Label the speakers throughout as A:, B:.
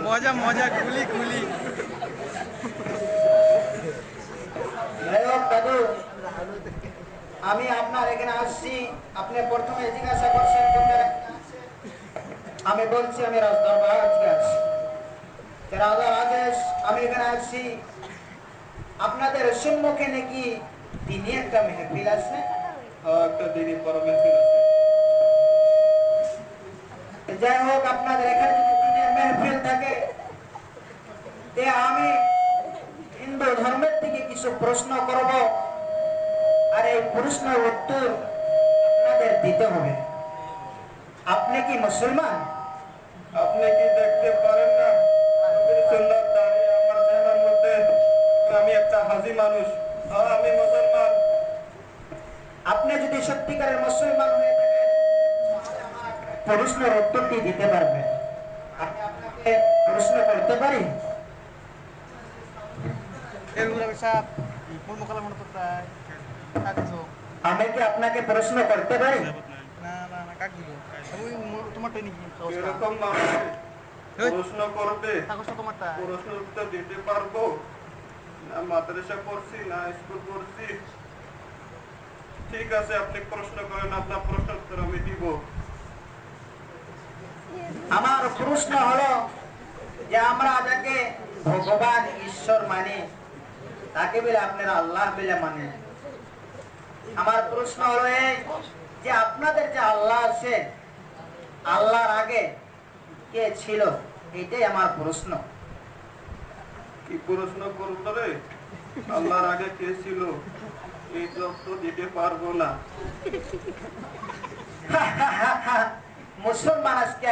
A: মজা মজা খুলি খুলি
B: আমি আপনার এখানে আসছি, আপনি প্রথমে জিজ্ঞাসা করছেন কোনটা আছে। আমি বলছি আমি রাজদরবার থেকে আসছি, রাজার আদেশ আমি এখানে আসছি। আপনাদের সম্মুখে নাকি দিনে একটা মেহফিল আছে।
A: একটা দিনই পর মেহফিল আছে।
B: যাই হোক, আপনাদের এখানে যদি দিনে মেহফিল থাকে, তে আমি হিন্দু ধর্মের থেকে কিছু প্রশ্ন করব, আর এই প্রশ্নের উত্তর আপনাদের দিতে হবে। আপনি কি মুসলমান?
A: আপনি কি দেখতে পারেন না সুন্দর দাঁড়িয়ে আমার চেহারার মধ্যে? আমি একটা হাজি মানুষ, আমি মুসলমান।
B: আপনি যদি সত্যিকারের মুসলমান হয়ে থাকেন, প্রশ্নের উত্তরটি দিতে পারবেন। আমি আপনাকে প্রশ্ন করতে পারি? আমি কি আপনাকে প্রশ্ন করতে পারি?
A: এরকম মানুষ প্রশ্ন করবে, প্রশ্নের উত্তর দিতে পারবো না? মাদ্রাসা পড়ছি না স্কুল পড়ছি? ঠিক আছে, আপনি প্রশ্ন করেন, আপনার প্রশ্নের উত্তর আমি দিব।
B: আমার প্রশ্ন হলো যে আমরা যাকে ভগবান ঈশ্বর মানে তাকে বলে আপনারা আল্লাহ বলে মানে। আমার প্রশ্ন হলো এই যে আপনাদের যে আল্লাহ আছে, আল্লাহর আগে কে ছিল? এটাই আমার প্রশ্ন।
A: কি প্রশ্ন করলো রে? আল্লাহর আগে কে ছিল? এই জব তো দিতে পারবো না।
B: মুসলমান আজকে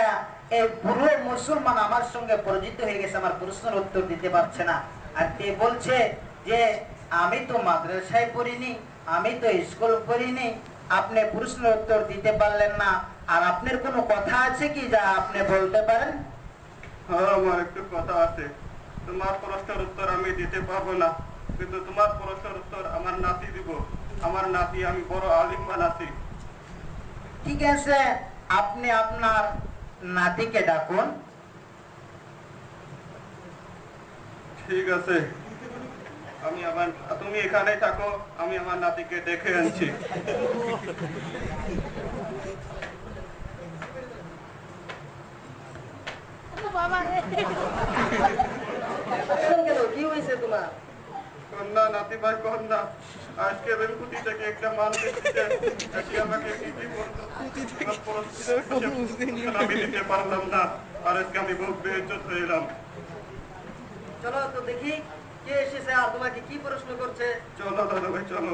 B: এই পুরো মুসলমান আমার সঙ্গে পরিচিত হয়ে গেছে, আমার প্রশ্নের উত্তর দিতে পারছে না। আর কে বলছে যে আমি তো মাদ্রাসায় পড়িনি, আমি তো স্কুল পড়িনি, আপনি প্রশ্নের উত্তর দিতে পারলেন না। আর আপনার কোনো কথা আছে কি যা আপনি বলতে পারেন?
A: হ্যাঁ, আমার একটু কথা আছে। তোমার প্রশ্নের উত্তর আমি দিতে পারবো না, কিন্তু তোমার প্রশ্নের উত্তর আমার নাতি দিব। আমার নাতি, আমি বড় আলিম বানাচ্ছি।
B: ঠিক আছে, আপনি আপনার নাতিকে ডাকুন।
A: ঠিক আছে, তুমি এখানেই থাকো, আমি আমার নাতিকে ডেকে আনছি।
B: কি হয়েছে তোমার?
A: কন্যা, নাতি ভাই কন্যা, আজকে বেলকুটি থেকে একটা মাল এসে আমাকে কি বলতো, আমি দিতে পারলাম না, আর আজকে আমি বহু বেইজ্জত হয়ে এলাম।
B: চলো তো দেখি কে এসেছে আর তোমাকে কি প্রশ্ন করছে।
A: চলো দাদা ভাই, চলো।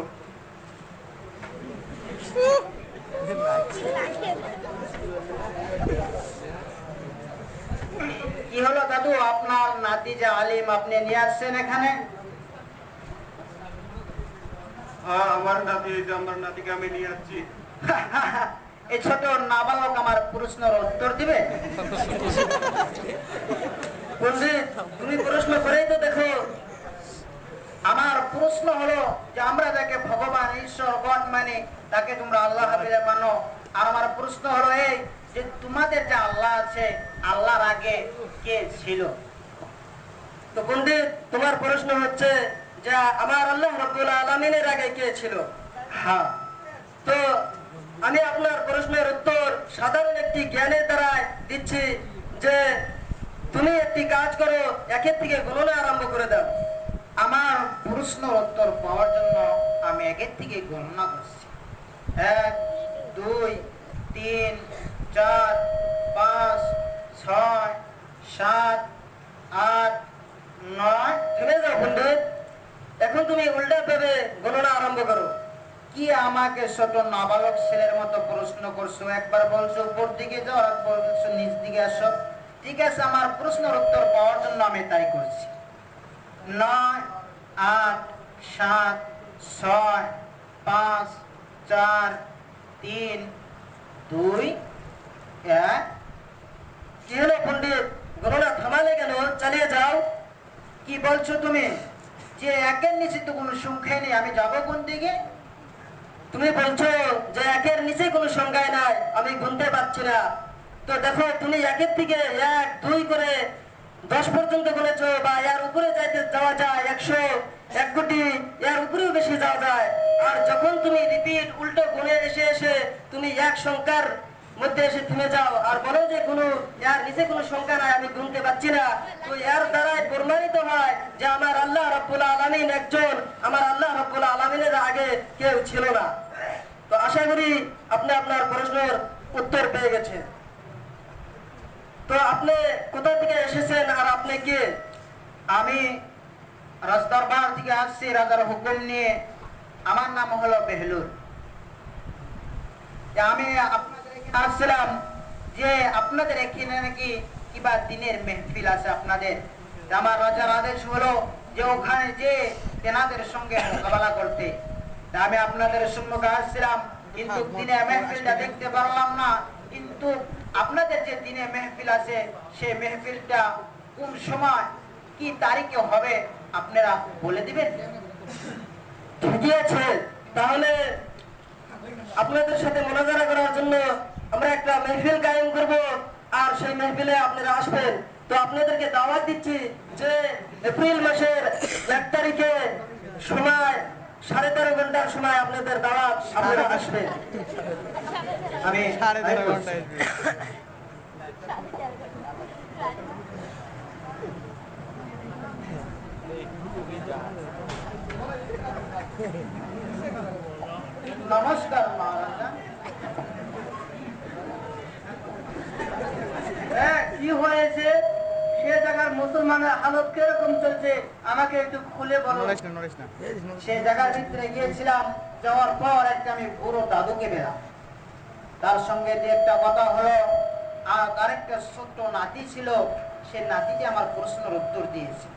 B: কি হলো দাদু, আপনার নাতি যে আলিম আপনি নিয়ে আসছেন এখানে?
A: হ্যাঁ, আমার নাতি, এই যে আমার নাতিকে আমি নিয়ে আসছি।
B: এই ছোট নাবালক আমার প্রশ্নের উত্তর দিবে? পণ্ডিত, তুমি প্রশ্ন করেই তো দেখো। আমার প্রশ্ন হলো যে আমরা যাকে ভগবান ঈশ্বর গড মানে তাকে তোমরা আল্লাহ বলে মানো। আর আমার প্রশ্ন হলো এই যে তোমাদের যে আল্লাহ আছে, আল্লাহর আগে কে ছিল? তো পণ্ডিত, তোমার প্রশ্ন হচ্ছে যে আমার আল্লাহ রাব্বুল আলামিনের আগে কে ছিল? হ্যাঁ, তো আমি আপনার প্রশ্নের উত্তর সাধারণ একটি জ্ঞানের দ্বারা দিচ্ছি যে তুমি একটি কাজ করো, একের থেকে গণনা আরম্ভ করে দাও। আমার প্রশ্নের উত্তর পাওয়ার জন্য আমি একের থেকে গণনা করছি। 1 2 3 4 5 6 7 8 9। থেমে যাও পণ্ডিত, এখন তুমি উল্টা ভাবে গণনা আরম্ভ করো। কি আমাকে ছোট নাবালক ছেলের মতো প্রশ্ন করছো? একবার বলছো উপর দিকে যাও, আর বলছো নিচ দিকে আসো। ঠিক আছে, আমার প্রশ্নের উত্তর পাওয়ার জন্য আমি তাই করছি। 9 8 7 6 5 4 3 2 1। কি হলো পণ্ডিত, গণনা থামালে কেন? চালিয়ে যাও। কি বলছো তুমি যে একের নিচে তো কোনো সংখ্যাই নেই, আমি যাবো কোন দিকে? তুমি বলছো যে একের নিচে কোনো সংখ্যাই নাই, আমি গুনতে পারছি না। তো দেখো, তুমি একের থেকে 1 2 করে 10 পর্যন্ত গুনেছো, বা এর উপরে যাওয়া যায় 100, 1 কোটি, এর উপরেও বেশি যাওয়া যায়। আর যখন তুমি রিপিট উল্টো গুণে এসে এসে তুমি এক সংখ্যার মধ্যে এসে থেমে যাও আর বলো যে কোনো এর নিচে কোনো সংখ্যা নাই, আমি গুনতে পারছি না, তো এর দ্বারাই প্রমাণিত হয় যে আমার আল্লাহ রাব্বুল আলামিন একজন, আমার আল্লাহ রাব্বুল আলামিনের আগে কেউ ছিল না। তো আশা করি আপনি আপনার প্রশ্নের উত্তর পেয়ে গেছেন। তো আপনি কোথা থেকে এসেছেন আর আপনি কে? আমি রাজদরবার থেকে আসছি রাজার হুকুম নিয়ে। আমার নাম হলো বেহলুর। আমি আপনাদের এখানে আসছিলাম যে আপনাদের এখানে নাকি কিবা দিনের মেহফিল আছে আপনাদের। আমার রাজার আদেশ হলো যে ওখানে যে তেনাদের সঙ্গে মোকাবেলা করতে। আমি আপনাদের সম্মুখে আসছিলাম, কিন্তু দিনে মেহফিলটা দেখতে পারলাম না। কিন্তু আপনাদের যে দিনে মেহফিল আছে সেই মেহফিলটা কোন সময় কি তারিখে হবে আপনারা বলে দিবেন? ঠিকই আছে, তাহলে আপনাদের সাথে মোনাজারা করার জন্য আমরা একটা মেহফিল কায়েম করব আর সেই মেহফিলে আপনারা আসবেন। তো আপনাদেরকে দাওয়াত দিচ্ছি যে এপ্রিল মাসের 1 তারিখে সময় 13.5 ঘন্টার সময় আপনাদের দাওয়াত, আপনারা আসবেন। আমি 13.5 ঘন্টায় নমস্কার মহারাজা। কি হয়েছে সে জায়গার মুসলমানের হালত কিরকম চলছে আমাকে একটু খুলে বলো। সে জায়গার ভিতরে গিয়েছিলাম, যাওয়ার পর একটা আমি পুরো দাদুকে পেলাম। তার সঙ্গে যে একটা কথা হলো, আর আরেকটা ছোট্ট নাতি ছিল, সে নাতিকে আমার প্রশ্নের উত্তর দিয়েছে।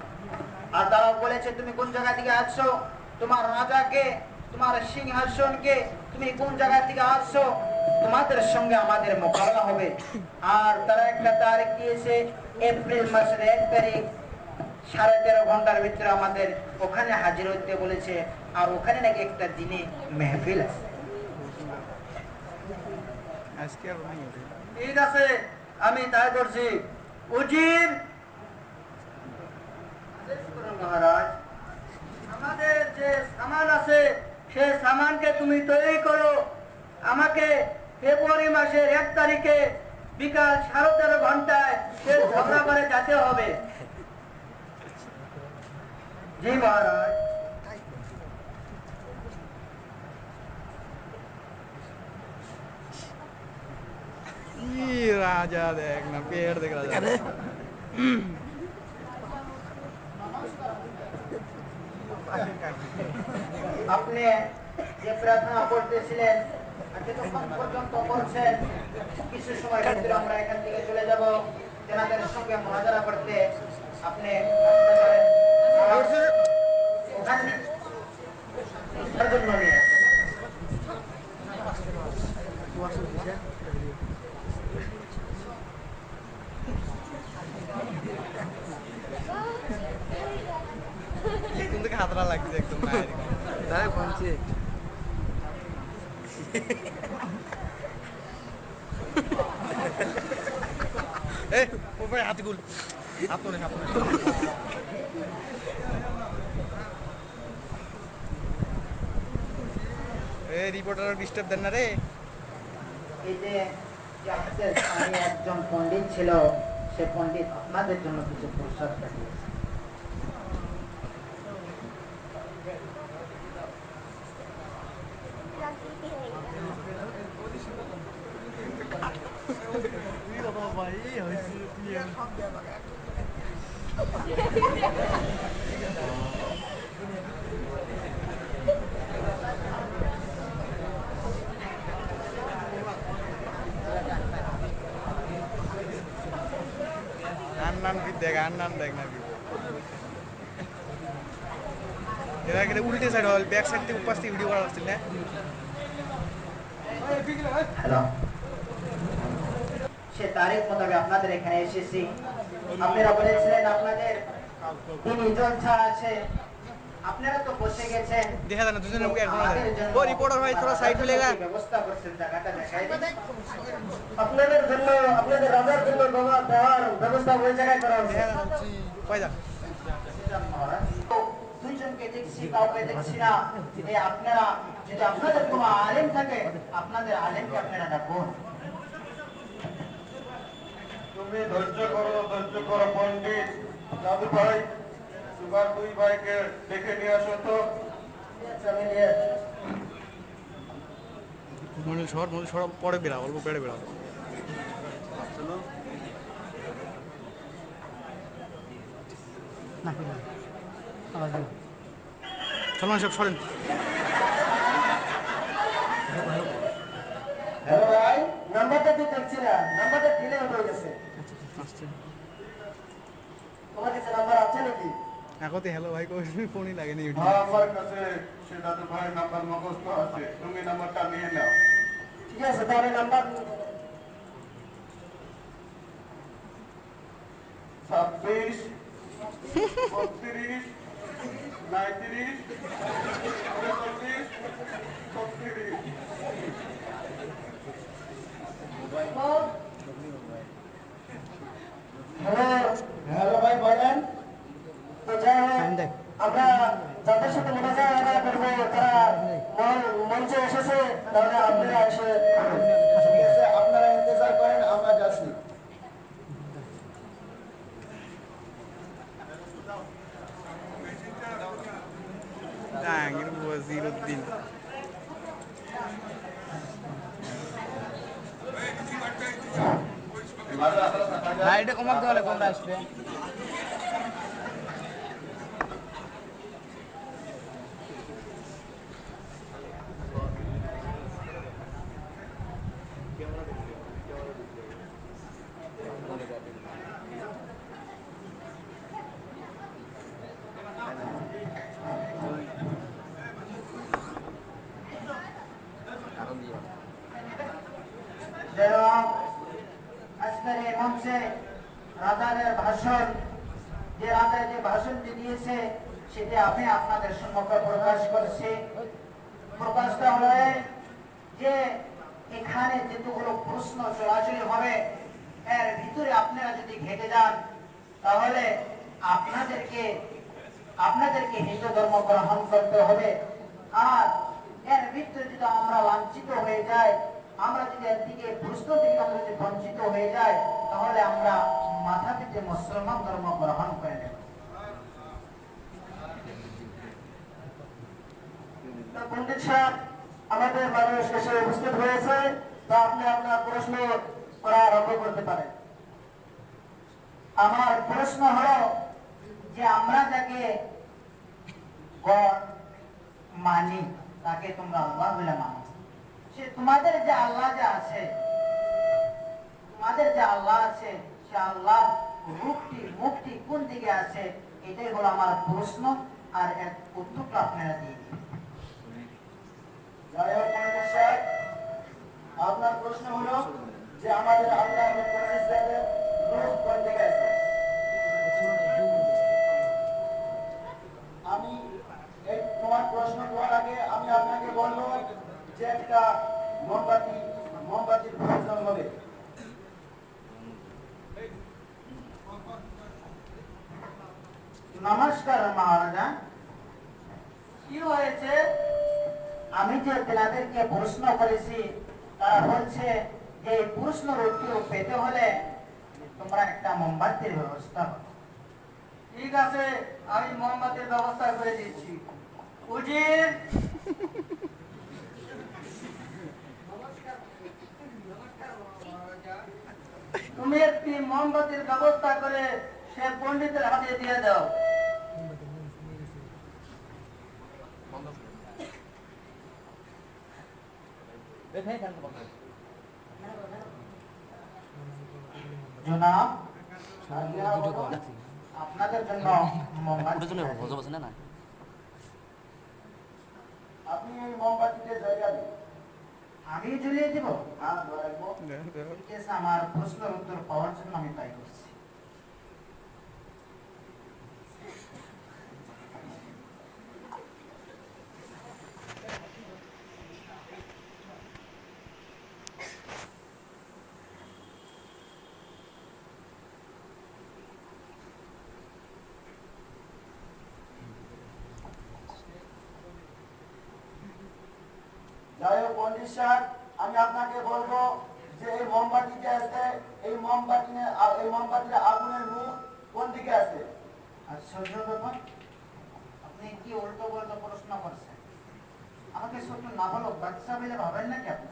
B: আর তারাও বলেছে তুমি কোন জায়গা থেকে আসছো, তোমার রাজাকে, তোমার সিংহাসনকে, তুমি কোন জায়গা থেকে আসছো, তোমাদের সঙ্গে আমাদের মোকাবিলা হবে। আর তারা একটা তারিখ দিয়েছে এপ্রিল মাসের 1 তারিখ 13.5 ঘন্টার ভিতরে আমাদের ওখানে হাজির হতে বলেছে। আর ওখানে নাকি একটা দিনে মেহফিল আছে। ঠিক আছে, আমি তাই করছি। উজির মহারাজ, আমাদের যে সামান আছে সে সামানকে তুমি তৈরি করো। আমাকে ফেব্রুয়ারি মাসের 1 তারিখে বিকাল 13.5 ঘন্টায় সে ঝগড়াবাড়ে যেতে হবে। জি মহারাজ।
C: রাজা দেখ না, পেड़ দেখ রাজা।
B: আপনি যে প্রার্থনা করতেছিলেন যতক্ষণ পর্যন্ত করছেন, কিছু সময় ভিতরে আমরা এখান থেকে চলে যাব তেনাদের সঙ্গে মোনাজারা করতে। আপনি আসতে পারেন। ওখানে তার জন্য নিয়ে
C: কোন থেকে হাতরা লাগছে একদম দাঁড়ায় পৌঁছে। হাতগুল হাত তোলে, হাত তোলে। রিপোর্টার ডিস্টার্ব দেন না রে।
B: এই যে একজন পণ্ডিত ছিল, সে পণ্ডিত আপনাদের জন্য কিছু পুরস্কার পাঠিয়েছে।
C: উল্টে সাইড হল, ব্যাক সাইড থেকে উপাস থেকে ভিডিও করা হচ্ছিল না।
B: হ্যালো, সে তারিখ মোতাবেক আপনাদের এখানে এসেছি। আপনারা বলেছিলেন আপনাদের দিনই জলসা আছে, আপনারা তো বসে গেছেন।
C: দেখা যায় না দুজনের মুখে এখন ও রিপোর্টার ভাই থোড়া সাইড মিলেগা।
B: ব্যবস্থা করছেন, জায়গাটা দেখাই দিন। আপনাদের জন্য, আপনাদের রাজার জন্য ব্যবস্থা ওই জায়গায় করা হয়েছে।
C: কই যা
B: দুইজনকে একজনকে দেখছি, কাউকে দেখছি না। এই আপনারা যদি আপনাদের কোনো আলেম থাকে, আপনাদের আলেমকে আপনারা ডাকুন।
A: তুমি ধৈর্য করো পণ্ডিত। দাদু ভাই, তোমার দুই ভাইকে ডেকে নিয়ে আসো তো।
B: আমি নিয়ে আসছি।
C: মনে সর পরে বেরা, অল্প পেড়ে বেরা। চলো সব সরেন।
B: হ্যালো ভাই, নাম্বারটা তুই দেখছি না, নাম্বারটা ডিলে হয়ে গেছে।
C: আসছে
B: তোমার কাছে নাম্বার আছে নাকি?
C: এখন হ্যালো ভাই কই ফোনই লাগেনি।
A: হ্যাঁ, আমার কাছে সে দাদু ভাই নাম্বার মুখস্থ আছে, তুমি নাম্বারটা নিয়ে নাও।
B: ঠিক আছে, তাহলে নাম্বার
A: 26 32 39 39 36।
B: হ্যালো ভাই, বলেন। তো যাই হোক, আমরা যাদের সাথে মোনাজাত করবো তারা মঞ্চে এসেছে, তাহলে আপনারা এসে ঠিক আছে, আপনারা ইন্তজার করেন, আমরা যাচ্ছি।
C: জাহাঙ্গীর ওয়াজিরউদ্দিন।
D: লাইটে কমাতে হলে কোনটা আসবে?
B: আজকের এই মঞ্চে রাজাদের ভাষণ, যে রাজা যে ভাষণটি দিয়েছে সেটি আমি আপনাদের সম্মুখে প্রকাশ করছি। প্রকাশটা হলো যে এখানে যেগুলো প্রশ্ন চলাচলি হবে এর ভিতরে আপনারা যদি ঘেটে যান তাহলে আপনাদেরকে হিন্দু ধর্ম গ্রহণ করতে হবে। আর এর ভিতরে যদি আমরা লাঞ্ছিত হয়ে যাই, আমরা যদি এর দিকে প্রশ্ন থেকে আমরা যদি বঞ্চিত হয়ে যাই, তাহলে আমরা মাথা পিঠে মুসলমান ধর্ম গ্রহণ করে নেব। পণ্ডিত সাহেব আমাদের মানুষ এসে উপস্থিত হয়েছে, তা আপনি আপনার প্রশ্ন করা আরম্ভ করতে পারেন। আমার প্রশ্ন হলো যে আমরা যাকে গড মানি তাকে তোমরা আল্লাহ বলে মানো, সে তোমাদের যে আল্লাহ যে আছে, সে আল্লাহ মুক্তি কোন দিকে আছে, এটাই হলো আমার প্রশ্ন। আর এর উত্তরটা আপনারা দিয়ে দিন। যাই হোক পণ্ডিত সাহেব, আপনার প্রশ্ন হলো যে আমাদের আল্লাহ কোন দিকে আছে। আমি এই তোমার প্রশ্ন করার আগে আমি আপনাকে বলবো যে একটা মোমবাতির প্রয়োজন হবে। নমস্কার মহারাজা, কি হয়েছে? আমি যে তেনাদেরকে প্রশ্ন করেছি তারা বলছে যে এই প্রশ্নের উত্তর পেতে হলে তোমরা একটা মোমবাতির ব্যবস্থা করো। ঠিক আছে, আমি মোমবাতির ব্যবস্থা করে দিচ্ছি। উজির, তুমি একটি মোমবাতির ব্যবস্থা করে সে পণ্ডিতের হাতে দিয়ে দাও। জনাব, আপনাদের জন্য আপনি এই মোমবাতিতে জ্বালিয়ে দিন। আমি জ্বলিয়ে দিব? আমার প্রশ্নের উত্তর পাওয়ার জন্য আমি তাই করছি। পণ্ডিত সাহেব, আমি আপনাকে বলবো যে এই মোমবাতি যে আছে, এই মোমবাতির আগুনের মুখ কোন দিকে আছে? আশ্চর্য ব্যাপার, আপনি কি উল্টো পাল্টা প্রশ্ন করছেন? আমাকে ছোট নাবালক বাচ্চা বলে ভাবেন নাকি আপনি?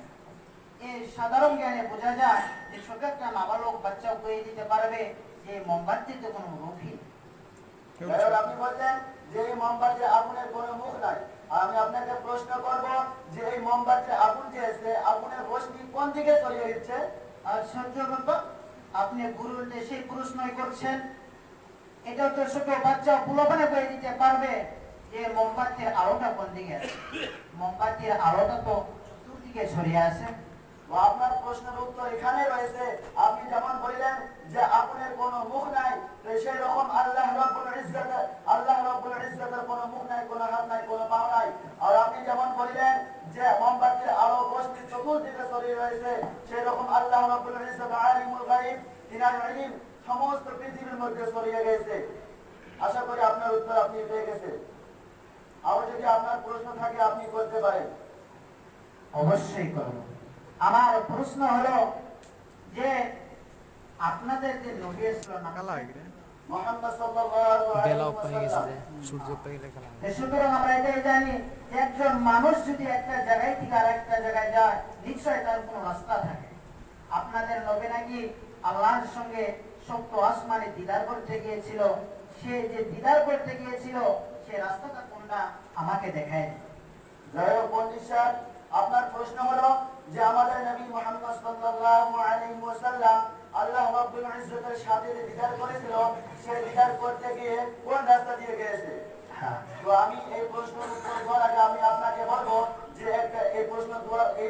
B: এই সাধারণ জ্ঞানে বোঝা যায় যে ছোট একটা নাবালক বাচ্চাও কয়ে দিতে পারবে যে মোমবাতিতে কোনো রুখি। আপনি বলছেন যে এই মোমবাতির আগুনের কোনো মুখ নাই। আমি আপনাকে প্রশ্ন করব যে এই মোমবাতির আগুন যে আছে, আগুনের রোশনি কোন দিকে ছড়িয়ে দিচ্ছে? আশ্চর্য ব্যাপার, আপনি গুরুর সেই প্রশ্নই করছেন। এটা তো ছোট বাচ্চা পুলোপানে করে দিতে পারবে যে মোমবাতির আলোটা কোন দিকে আছে। মোমবাতির আলোটা তো চতুর্দিকে ছড়িয়ে আছে। তো আপনার প্রশ্নের উত্তর এখানে রয়েছে। আপনি যেমন বললেন যে আগুনের কোনো মুখ নাই, তো সেই রকম আল্লাহ রাব্বুল ইজ্জতের কোনো মুখ নাই, কোনো হাত নাই, কোনো পা নাই। আর আপনি যেমন বললেন যে মোমবাতির আলো রোশনি চতুর্দিকে ছড়িয়ে রয়েছে, সেই রকম আল্লাহ রাব্বুল ইজ্জত আলিমুল গায়ব, তিনার ইলম সমস্ত পৃথিবীর মধ্যে ছড়িয়ে গেছে। আশা করি আপনার উত্তর আপনি পেয়ে গেছেন। আর যদি আপনার প্রশ্ন থাকে আপনি করতে পারেন। অবশ্যই করব। আমার প্রশ্ন হলো যে আপনাদের যে নবী মুহাম্মদ সাল্লাল্লাহু আলাইহি ওয়াসাল্লাম, সুতরাং আমরা এটাই জানি যে একজন মানুষ যদি একটা জায়গায় থেকে আরেকটা জায়গায় যায়, নিশ্চয়ই তার কোনো রাস্তা থাকে। আপনাদের নবী নাকি আল্লাহর সঙ্গে সপ্ত আসমানে দিদার করতে গিয়েছিল। সে যে দিদার করতে গিয়েছিল সে রাস্তাটা কোনটা আমাকে দেখায়। যাই হোক পণ্ডিত সাহেব, আপনার প্রশ্ন হলো যে আমাদের নবী মুহাম্মদ সাল্লাল্লাহু আলাইহি ওয়াসাল্লাম আল্লাহ রাব্বুল ইজ্জতের সাথে যে দিদার করেছিল, সে দিদার করতে গিয়ে কোন রাস্তা দিয়ে গিয়েছে? তো আমি এই প্রশ্নের উত্তর দেওয়ার আগে আমি আপনাকে বলবো যে একটা এই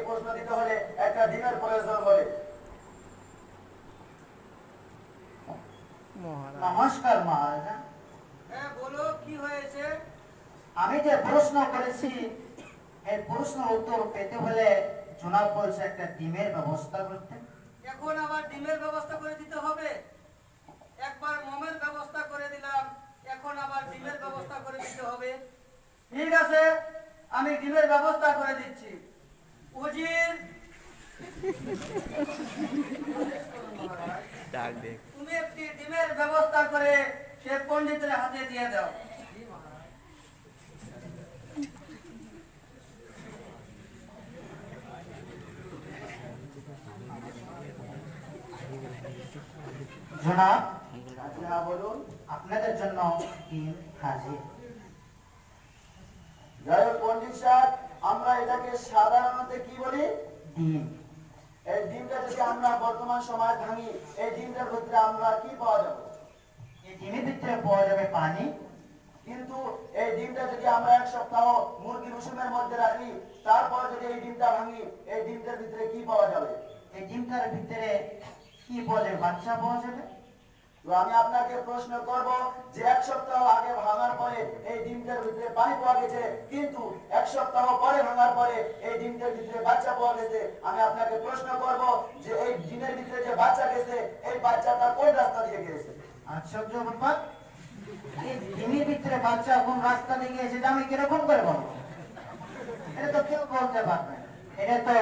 B: প্রশ্ন দিতে হলে একটা দিনের প্রয়োজন হবে। নমস্কার মহারাজা। হ্যাঁ বলো, কি হয়েছে? আমি যে প্রশ্ন করেছি এই প্রশ্নের উত্তর পেতে হলে জনাব বলছে একটা ডিমের ব্যবস্থা করতে।
E: এখন আবার ডিমের ব্যবস্থা করে দিতে হবে? একবার মোমের ব্যবস্থা করে দিলাম, এখন আবার ডিমের ব্যবস্থা করে দিতে হবে। ঠিক আছে, আমি ডিমের ব্যবস্থা করে দিচ্ছি। উজির, তুমি একটি ডিমের ব্যবস্থা করে সে পণ্ডিতের হাতে দিয়ে দাও।
B: জনাব, বলুন, আপনাদের জন্য ডিম হাজির। যাই হোক পণ্ডিত সাহেব, আমরা এটাকে সাধারণত কি বলি? ডিম। এই ডিমটা যদি আমরা বর্তমান সময় ভাঙি, এই ডিমটার ভিতরে আমরা কি পাওয়া যাবে? এই ডিমের ভিতরে পাওয়া যাবে পানি। কিন্তু এই ডিমটা যদি আমরা এক সপ্তাহ মুরগির উষুমের মধ্যে রাখি, তারপর যদি এই ডিমটা ভাঙি, এই ডিমটার ভিতরে কি পাওয়া যাবে? এই ডিমটার ভিতরে কি পাওয়া যাবে? বাচ্চা পাওয়া যাবে। তো আমি আপনাকে প্রশ্ন করব যে এক সপ্তাহ আগে ভাঙার পরে এই ডিমটার ভিতরে পানি পাওয়া গেছে, কিন্তু এক সপ্তাহ পরে ভাঙার পরে এই ডিমটার ভিতরে বাচ্চা পাওয়া গেছে। আমি আপনাকে প্রশ্ন করব যে এই ডিমের ভিতরে যে বাচ্চা গেছে, এই বাচ্চাটা কোন রাস্তা দিয়ে গেছে? আশ্চর্য ব্যাপার, এই ডিমের ভিতরে বাচ্চা কোন রাস্তা দিয়ে গেছে আমি কিরকম করে বলবো? এটা তো কেউ বলতে পারবে না, এটা তো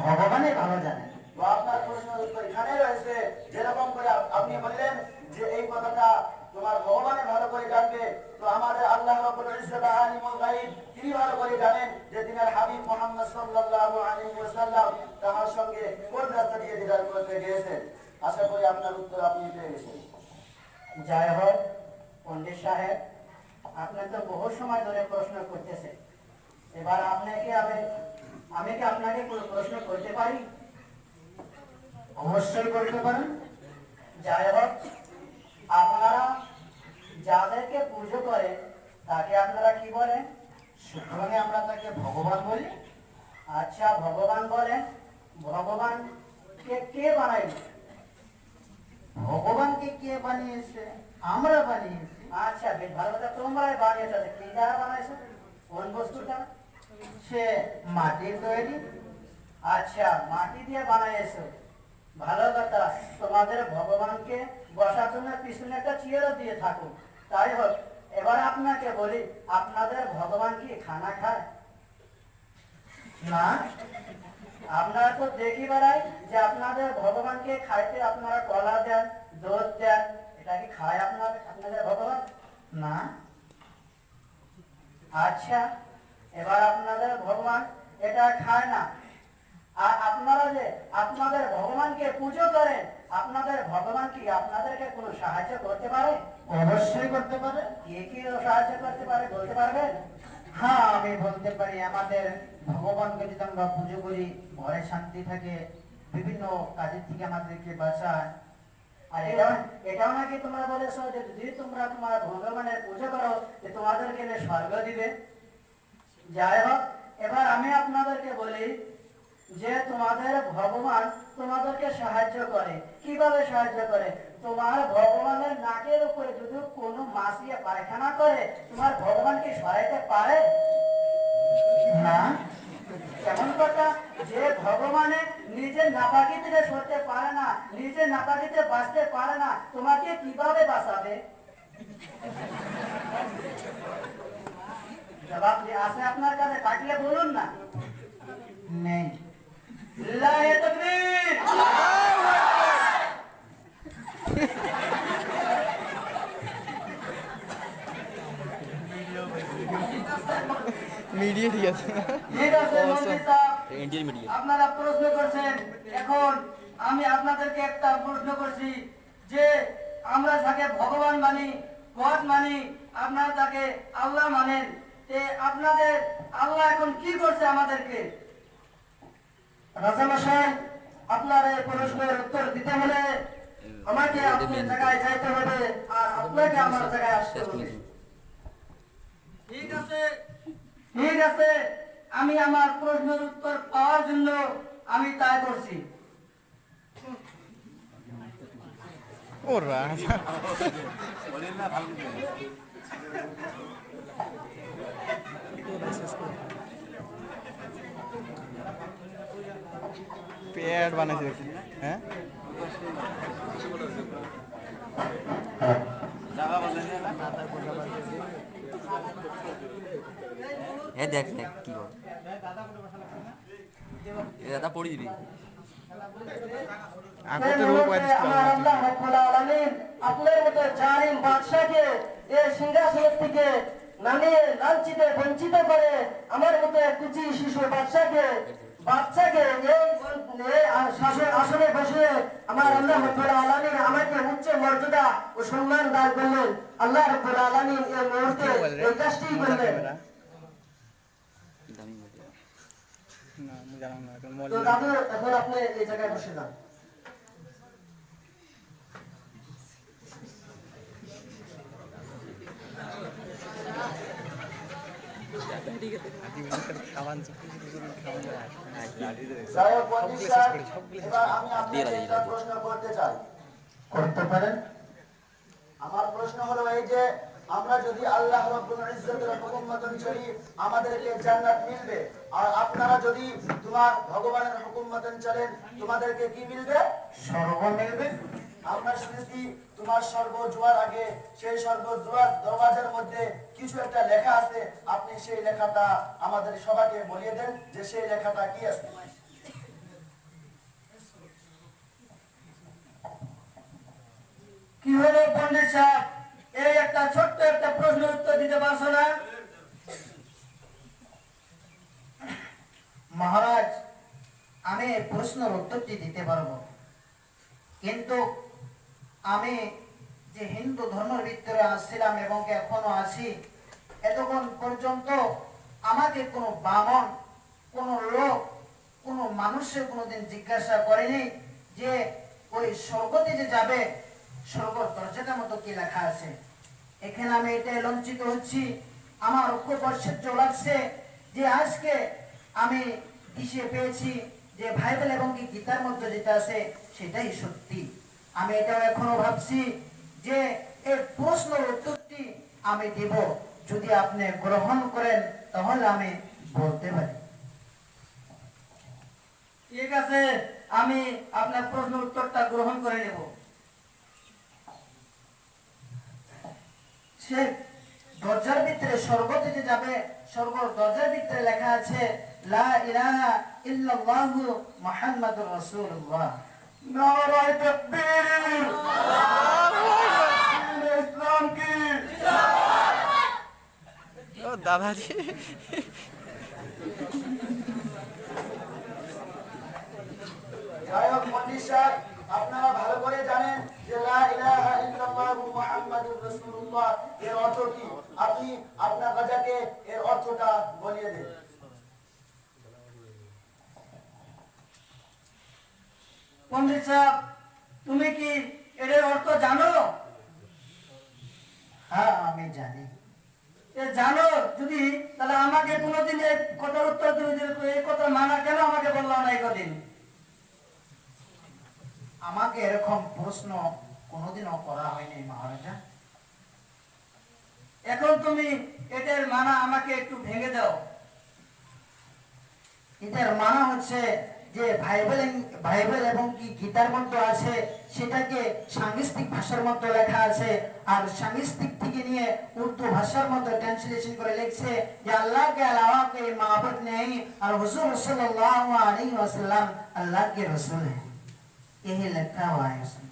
B: ভগবানই ভালো জানে। তো আপনার প্রশ্নের উত্তর এখানে রয়েছে। যেরকম করে আপনি বললেন যে এই কথাটা তোমার ভগবানে ভালো করে জানবে, তো আমাদের আল্লাহ রাব্বুল ইজ্জত আলিমুল গায়ব তিনি ভালো করে জানেন যে তিনার হাবিব মুহাম্মদ সাল্লাল্লাহু আলাইহি ওয়াসাল্লাম তার সঙ্গে কোন রাস্তা দিয়ে দিদার করতে গিয়েছেন। আশা করি আপনার উত্তর আপনি পেয়ে গেছেন। জয় হোক পণ্ডিত সাহেব, আপনি তো বহু সময় ধরে প্রশ্ন করতেছেন। এবার আমি কি আপনাকে কোনো প্রশ্ন করতে পারি? অবশ্যই করতে পারেন। যাই হোক, আপনারা যাদেরকে পুজো করে তাকে আপনারা কি বলেন? সুতরাং আমরা তাকে ভগবান বলি। আচ্ছা, ভগবান বলেন, ভগবানকে কে বানাইছে? ভগবানকে কে বানিয়েছে? আমরা বানিয়েছি। আচ্ছা, বেশ ভালো কথা, তোমরাই বানিয়েছো। কি দ্বারা বানাইছো? কোন বস্তুটা? সে মাটির তৈরি। আচ্ছা, মাটি দিয়ে বানাইছো, ভালো কথা। তোমাদের ভগবানকে বসার জন্য পিছনে একটা চেয়ারও দিয়ে থাকুক। তাই হোক, এবার আপনাকে বলি, আপনাদের ভগবান কি খানা খায়? না। আপনারা তো দেখি বেড়াই যে আপনাদের ভগবানকে খাইতে আপনারা কলা দেন, দুধ দেন, এটা কি খায় আপনাদের ভগবান? না। আচ্ছা, এবার আপনাদের ভগবান এটা খায় না, আর আপনারা যে আপনাদের ভগবানকে পুজো করেন, আপনাদের ভগবান কি আপনাদেরকে কোনো সাহায্য করতে পারে? অবশ্যই করতে পারে। কি সাহায্য করতে পারে বলতে পারবেন? হ্যাঁ, আমি বলতে পারি। আমাদের ভগবানকে যদি আমরা পুজো করি, ঘরে শান্তি থাকে, বিভিন্ন কাজের থেকে আমাদেরকে বাঁচায়। আর এটাও নাকি তোমরা বলেছো যে যদি তোমরা তোমার ভগবানের পুজো করো যে তোমাদেরকে স্বর্গ দিবে। যাই হোক, এবার আমি আপনাদেরকে বলি যে তোমাদের ভগবান তোমাদেরকে সাহায্য করে। কিভাবে সাহায্য করে? তোমার ভগবানের নাকের উপরে যদি কোনো মাছিয়া পায়খানা করে, তোমার ভগবান কি সরাইতে পারে? না। কেমন কথা? যে ভগবানে নিজের নাপাকি থেকে সরতে পারে না, নিজের নাপাকিতে বাঁচতে পারে না, তোমাকে কিভাবে বাঁচাবে? জবাব আছে আপনার কাছে, থাকলে বলুন না। নেই। লিল্লাহি তাকবীর।
C: মিডিয়া ঠিক আছে।
E: ঠিক আছে মন্ত্রী সাহেব, আপনারা প্রশ্ন করছেন, এখন আমি আপনাদেরকে একটা প্রশ্ন করছি যে আমরা যাকে ভগবান মানি, গড মানি, আপনারা তাকে আল্লাহ মানেন, আপনাদের আল্লাহ এখন কি করছে আমাদেরকে? রাজামশাই, আপনার এই প্রশ্নের উত্তর দিতে হলে আমাকে আপনার জায়গায় যাইতে হবে আর আপনাকে আমার জায়গায় আসতে হবে। ঠিক আছে, ঠিক আছে, আমি আমার প্রশ্নের উত্তর পাওয়ার জন্য আমি তাই করছি।
C: ওরা পেট বানাইছে। হ্যাঁ,
D: দেখ দেখ কি বল দাদা পড়ি দিবি।
B: আপনার মতো জালিম বাদশাকে এই সিংহাসন থেকে নামিয়ে লাঞ্ছিত বঞ্চিত করে আমার মতো কুচি শিশু বাচ্চাকে এই আসনে বসিয়ে আমার আল্লাহ রাব্বুল আলামিন আমাকে উচ্চ মর্যাদা ও সম্মান দান করলেন। আল্লাহ রাব্বুল আলামিন এই মুহূর্তে এই কাজটি করলেন। তো দাদু, এখন আপনি এই জায়গায় বসে যান। করতে পারেন। আমার প্রশ্ন হলো এই যে আমরা যদি আল্লাহ রাব্বুল ইজ্জতের হুকুম মতন চলি আমাদেরকে জান্নাত মিলবে, আর আপনারা যদি তোমার ভগবানের হুকুম মতন চলেন তোমাদেরকে কি মিলবে? স্বর্গ মিলবে। আমরা শুনেছি তোমার স্বর্গ জোয়ার আগে সেই স্বর্গ জোয়ার দরওয়াজার মধ্যে কিছু একটা লেখা আছে, আপনি সেই লেখাটা আমাদের সবাইকে বলিয়ে দেন যে সেই লেখাটা কি আছে। কি হলো পণ্ডিত সাহেব, এই একটা ছোট্ট একটা প্রশ্নের উত্তর দিতে পারছো না? মহারাজ, আমি প্রশ্নের উত্তরটি দিতে পারবো, কিন্তু আমি যে হিন্দু ধর্মের ভিতরে আসছিলাম এবং এখনো আছি, এতক্ষণ পর্যন্ত আমাকে কোনো বামন, কোনো লোক, কোনো মানুষের কোনোদিন জিজ্ঞাসা করেনি যে ওই স্বর্গতে যে যাবে স্বর্গ দরজাটার মতো কি লেখা আছে। এখানে আমি এটাই লঞ্চিত হচ্ছি, আমার ঐক্যবর্ষের লাগছে যে আজকে আমি দিশে পেয়েছি যে বাইবেল এবং কি গীতার মধ্যে যেটা আছে সেটাই সত্যি। আমি এটাও এখনো ভাবছি যে এর প্রশ্নের উত্তরটি আমি দেব, যদি আপনি গ্রহণ করেন তাহলে আমি বলতে পারি। ঠিক আছে, আমি আপনার প্রশ্নের উত্তরটা গ্রহণ করে নেব। সে দরজার ভিতরে স্বর্গতে যে যাবে, স্বর্গ দরজার ভিতরে লেখা আছে লা ইলাহা ইল্লাল্লাহু মুহাম্মাদুর রাসূলুল্লাহ।
A: নারায়ে তাকবীর, ইসলাম কি
C: ও দাদাজি
B: যাই হোক পণ্ডিত সাহেব, আপনারা ভালো করে জানেন যে লা ইলাহা ইল্লাল্লাহু মুহাম্মাদুর রাসূলুল্লাহ এর অর্থ কি। আপনি আপনার রাজাকে এর অর্থটা বলিয়ে দেন।
E: পণ্ডিত সাহেব, তুমি কি এর অর্থ জানো?
B: হ্যাঁ, আমি জানি।
E: এ জানো যদি, তাহলে আমাকে কোনোদিন এই কথার উত্তর তুমি এই কথা মানা কেন আমাকে বললাম না এই কদিন?
B: আমাকে এরকম প্রশ্ন কোনোদিনও করা হয়নি মহারাজা।
E: এখন তুমি এটার মানা আমাকে একটু ভেঙে দাও।
B: এটার মানে হচ্ছে যে বাইবেল এবং কি গীতার মধ্যে আছে, সেটাকে সাংস্কৃতিক ভাষার মধ্যে লেখা আছে, আর সাংস্কৃতিক থেকে নিয়ে উর্দু ভাষার মধ্যে ট্রান্সলেশন করে লিখছে যে আল্লাহ के अलावा कोई माबूद नहीं और हुजूर सल्लल्लाहु अलैहि वसल्लम अल्लाह के रसूल हैं। यही लिखा हुआ है उसमें।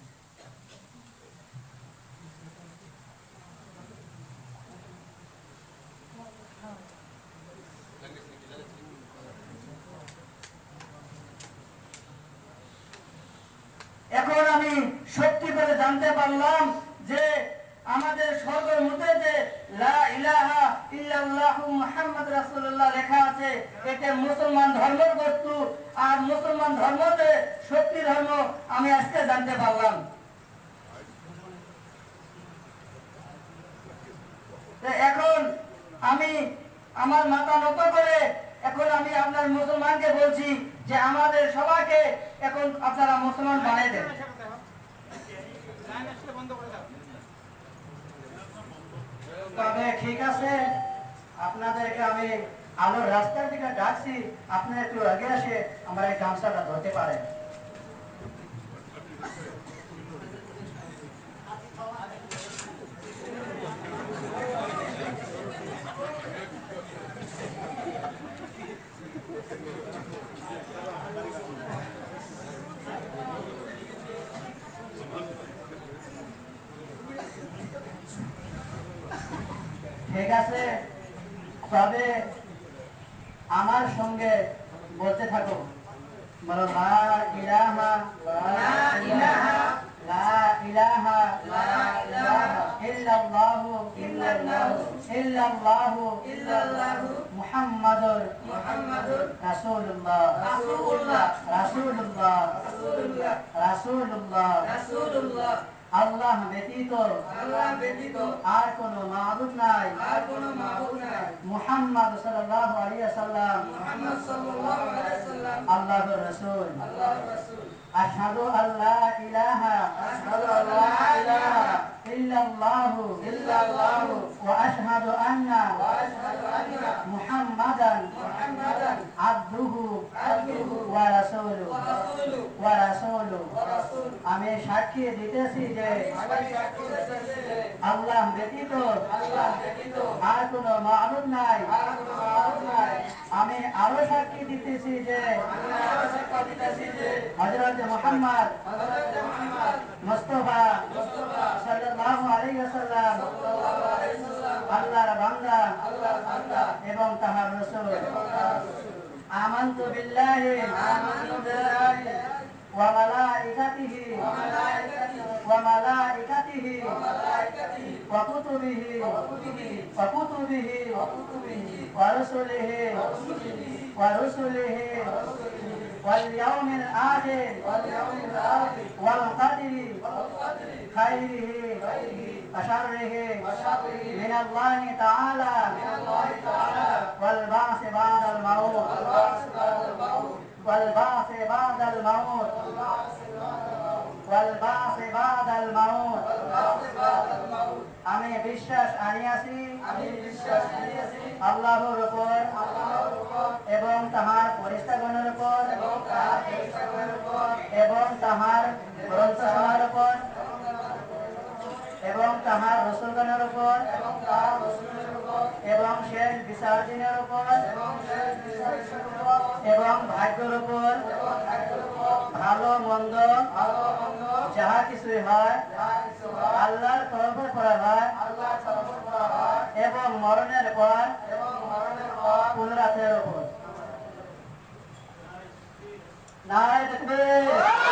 E: এখন আমি সত্যি করে জানতে পারলাম যে আমাদের স্বর্গের মধ্যে যে লা ইলাহা ইল্লাল্লাহু মুহাম্মাদ রাসূলুল্লাহ লেখা আছে, এটা মুসলমান ধর্মের বস্তু। আর মুসলমান ধর্ম যে সত্যি ধর্ম আমি আজকে জানতে পারলাম। তো এখন আমি আমার মাথা নত করে এখন আমি আপনার মুসলমানকে বলছি যে আমাদের সবাইকে এখন আপনারা মুসলমান বানিয়ে দেন।
B: তবে ঠিক আছে, আপনাদেরকে আমি আলোর রাস্তার দিকে ডাকছি, আপনারা একটু আগে আসে আমার এই গামছাটা ধরতে পারেন। ঠিক আছে, তবে আমার সঙ্গে বলতে থাকো, বলো লা ইলাহা লা ইলাহা লা ইলাহা লা ইলাহা ইল্লাল্লাহু ইল্লাল্লাহু ইল্লাল্লাহু ইল্লাল্লাহু মুহাম্মাদুর মুহাম্মাদুর রাসূলুল্লাহ রাসূলুল্লাহ রাসূলুল্লাহ রাসূলুল্লাহ রাসূলুল্লাহ আল্লাহ ব্যতীত আর কোনো মাবুদ নাই, মুহাম্মদ সাল্লাল্লাহু আলাইহি ওয়াসাল্লাম আল্লাহর রাসূল। আশহাদু আল্লা ইলাহা ইল্লাল্লাহু ওয়া আশহাদু আন্না মুহাম্মাদান আবদুহু ওয়া রাসূলুহু। আমি সাক্ষী দিতেছি যে আল্লাহ ব্যতীত আর কোনো মাবুদ নাই। আমি আরো সাক্ষী দিতেছি যে হযরত মুহাম্মদ মুস্তাফা সাল্লাল্লাহু আলাইহি ওয়াসাল্লাম আল্লাহর বান্দা এবং তাঁর রাসূল। আমানতু বিল্লাহি ওয়া মালাইকাতিহি ওয়া কুতুবিহি ওয়া রুসুলিহি ওয়াল ইয়াউমিল আখির ওয়াল কদরি খাইরিহি ওয়া শাররিহি মিনাল্লাহি তাআলা ওয়াল বা'সি বা'দাল মাউত والبعث بعد الموت والبعث بعد الموت আমি বিশ্বাস আনিয়াছি আল্লাহর উপর এবং তাহার ফেরেশতাগণের উপর এবং তাহার গ্রন্থসমূহের উপর এবং তাহার রাসূলগণের উপর এবং শেষ বিচার দিনের উপর এবং এবং ভাগ্যের উপর ভালো মন্দ যাহা কিছুই হয় আল্লাহর তরফে করা হয় এবং মরণের পর পুনরাতের উপর। নারায়ে তাকবীর।